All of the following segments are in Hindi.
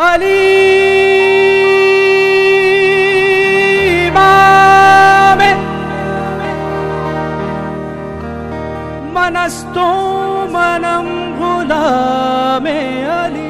अली मनस्तो मनम गुलामे अली।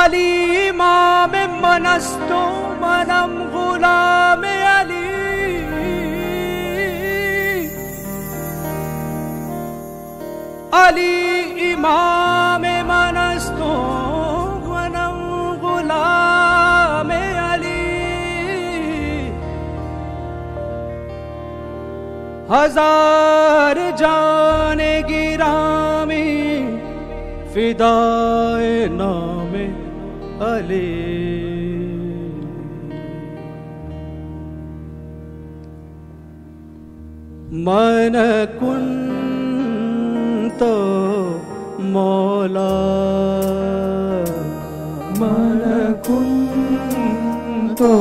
अली इमाम मनस्तो मनम गुलामे अली। अली इमाम मनस्तो मनम गुलामे अली। हजार जाने गिरामी फिदाए नामे अली। मन कुंतो मौला मन कुंतो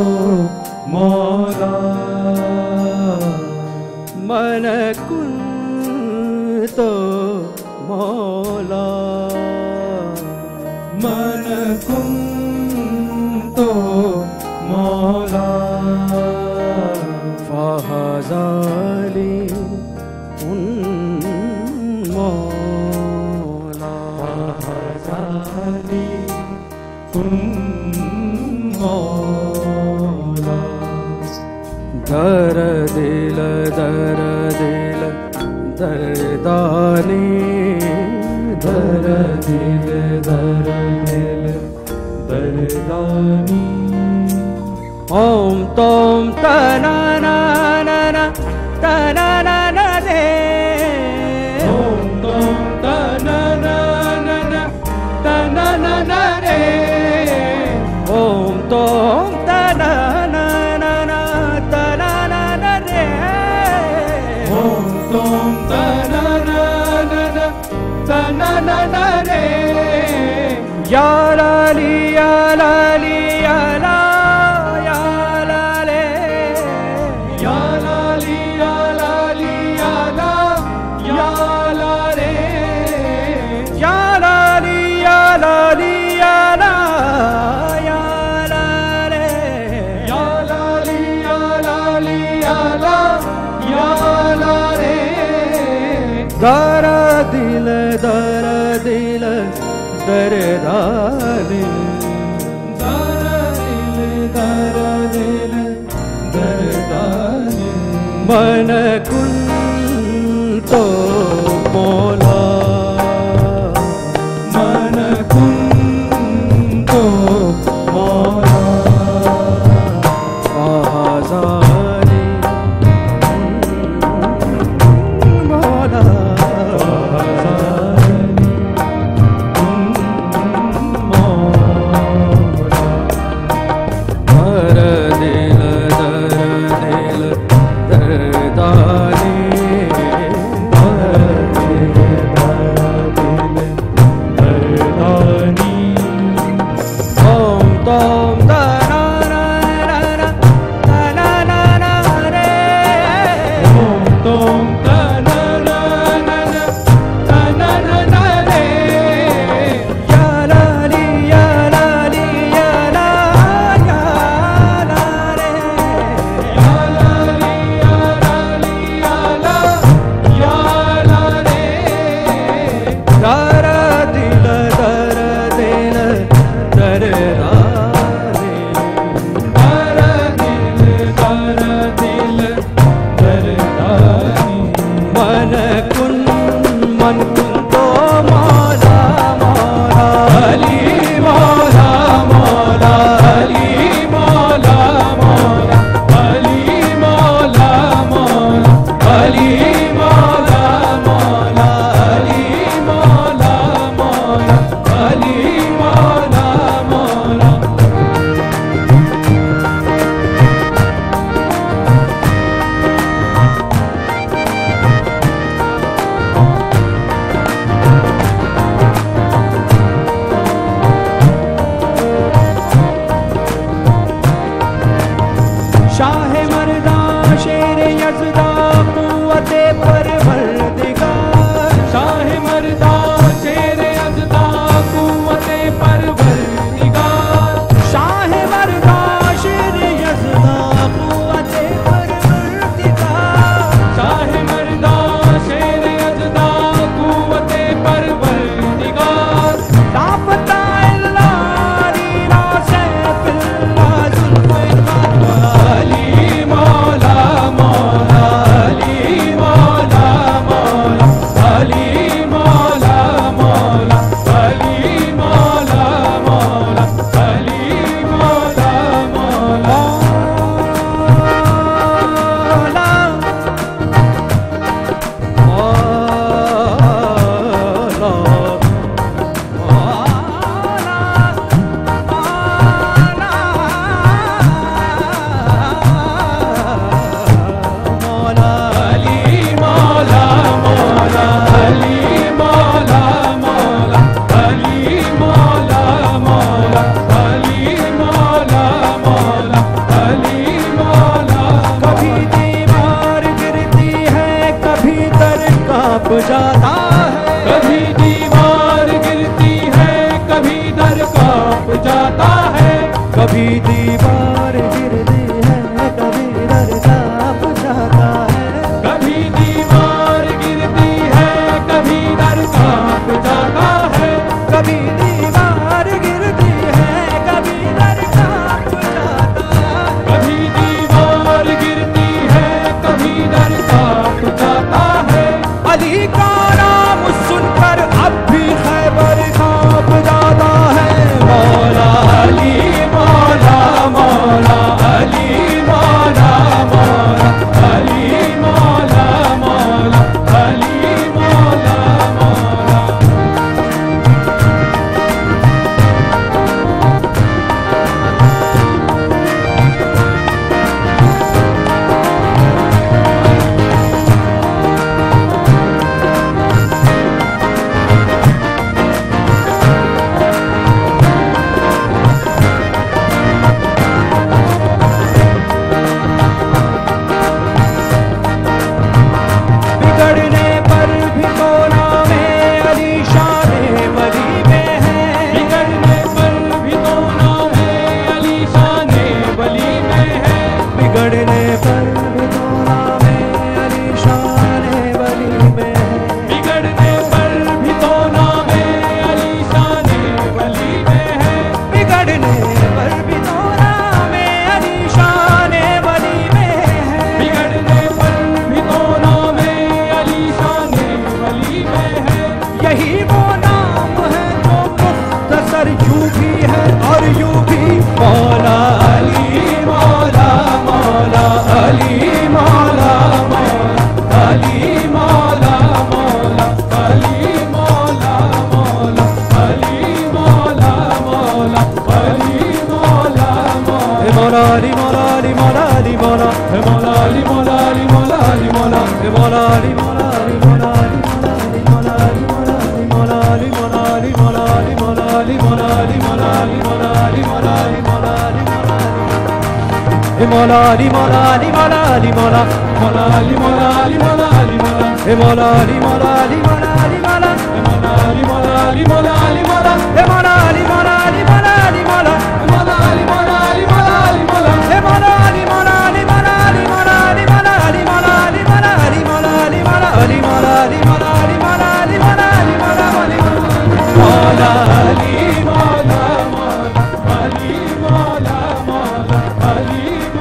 मौला मन कुंतो मौला मन कुंतो मौला। फहज़ाली उन मौला फहज़ाली उन मौला। दर दिल दरदानी दर दिल दरदानी। ओम तोम तना ना ना ना तना ना ना रे। ओम तोम तना ना ना ना तना ना ना रे। ओम तोम तना ना ना ना तना ना ना रे। ओम तोम तना ना ना ना तना ना ना रे। या लाली या लाली या ला या लाले या लाली या लाली या ला या लाले या लाली या लाली या ला या लाले या लाली या लाली या ला या लाले। दर दिल दरदानी दर दिल दरदानी। मन कुंतो मौला मन कुंतो मौला। फहज़ाली मौला दरदानी molali molali mola, e molali molali molali mola, e molali molali molali molali molali molali molali molali molali molali molali molali molali e molali molali molali mola, molali molali molali mola, e molali molali molali mola, e molali molali molali mola, e molali molali molali mola, e molali molali molali mola, e molali molali molali molali molali molali molali molali molali molali molali molali molali molali molali mola ali mola mola ali mola mola ali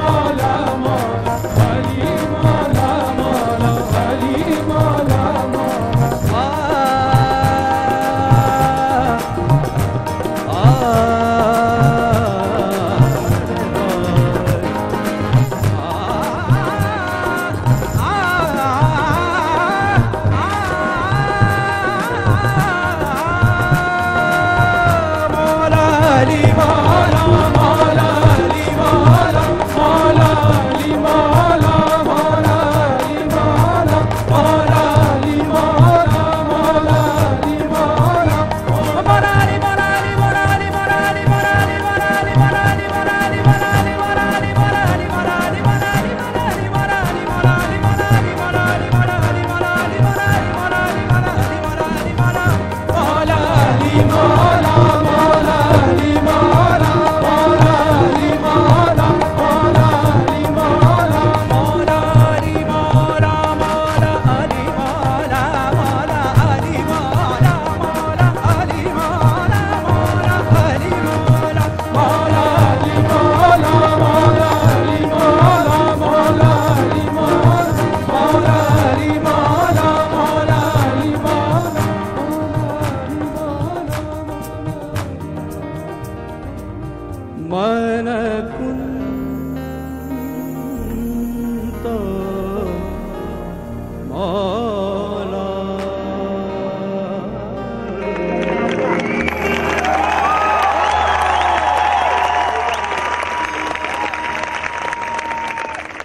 mola mola ali mola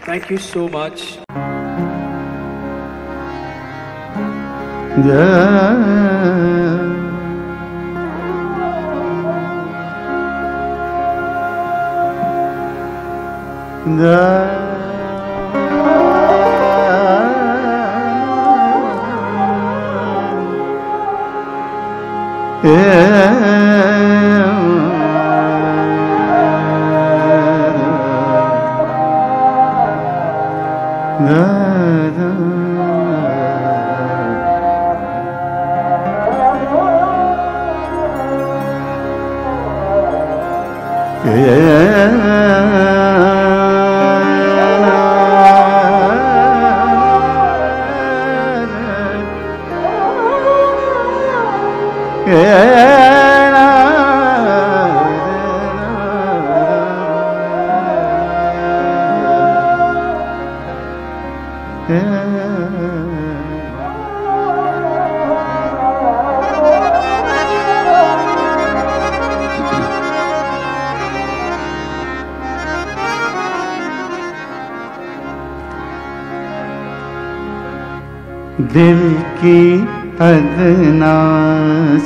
Thank you so much. दिल की अदना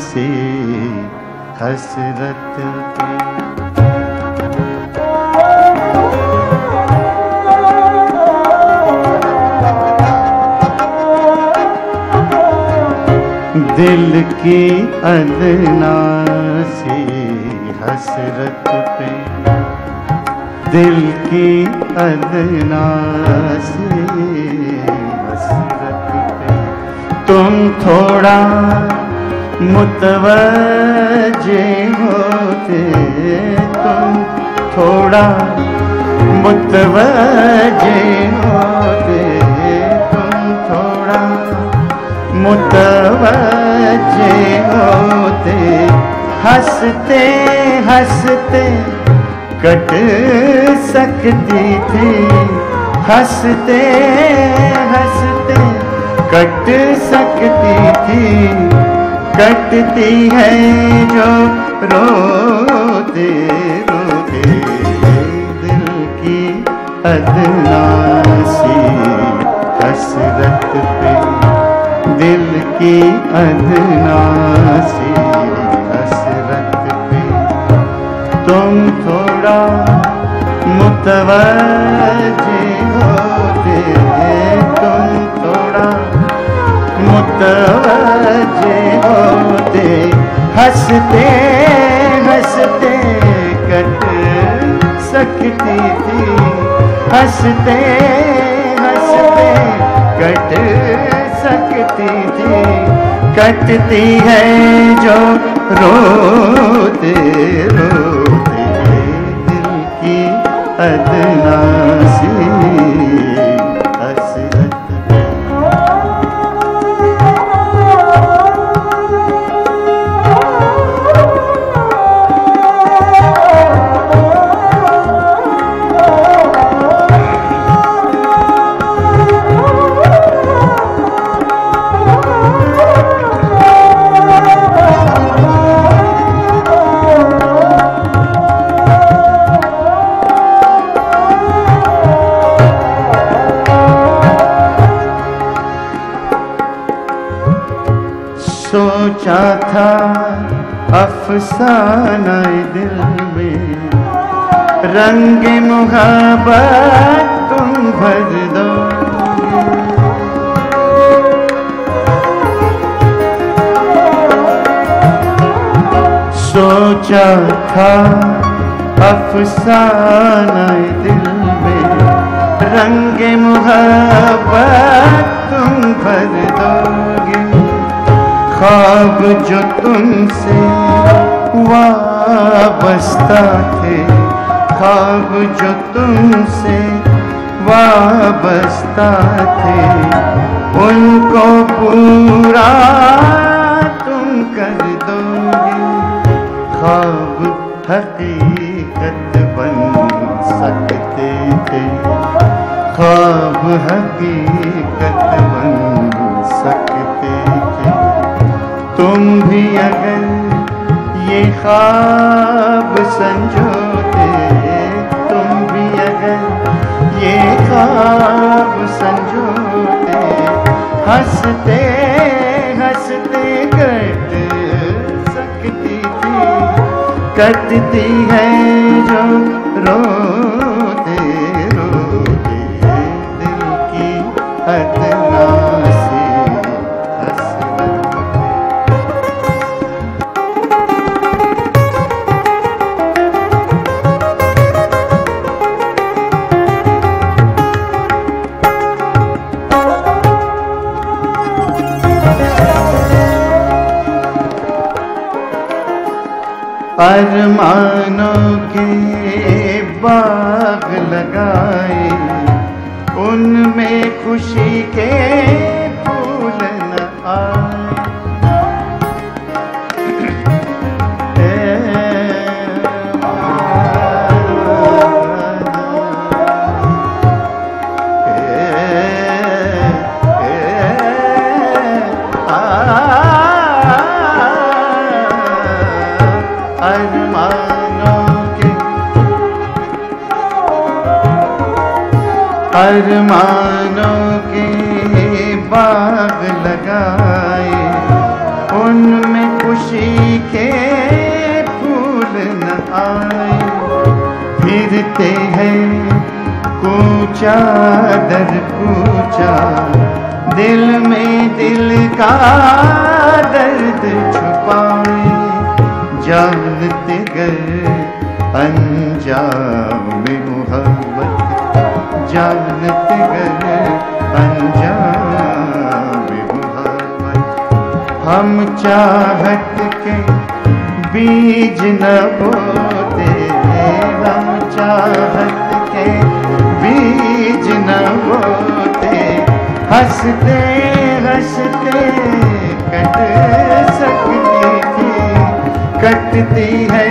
से हसरत पे दिल की अदना से हसरत पे दिल की अदना से हसरत पे तुम थोड़ा मुतवज्जे होते तुम थोड़ा मुतवज्जे होते तुम थोड़ा मुतवज्जे होते हंसते हंसते कट सकती थी हंसते हंसते कट सकती थी कटती है जो रोते रोते दिल की अदना सी हसरत पे, दिल की अदना सी हसरत पे। तुम थोड़ा मुतवज्जे होते, तुम थोड़ा मुतवज्जे होते, हंसते हंसते कट सकती थी, हंसते हंसते कट सकती थी। कटती है जो रोते रोते, दिल की अदना सी हसरत। सोचा था अफसाना दिल में, रंग मुहब्बत तुम भर दो। सोचा था अफसाना दिल में, रंग मुहब्बत तुम भर दोगे। ख्वाब जो तुमसे वाबस्ता थे, ख्वाब जो तुमसे वाबस्ता थे, उनको पूरा तुम कर दोगे। ख्वाब हकीकत बन सकते थे, ख्वाब हकीकत बन सकते थे। तुम भी अगर ये ख्वाब संजोते, तुम भी अगर ये ख्वाब संजोते, हंसते हंसते कट सकती थी। कटती है जो रोते रोते, दिल की अदना सी हसरत। अरमानों के बाग लगाए, उनमें खुशी के फूल न आए। अरमानों के बाग लगाए, उनमें खुशी के फूल न आए। फिरते हैं कूचा दर कूचा, दिल में दिल का दर्द छुपाए। जानते गर अंजाम मोहब्बत, जानते गर अंजाम मोहब्बत। हम चाहत के बीज न बोते, हम चाहत के बीज न बोते। हंसते हंसते कट सकती थी, कटती है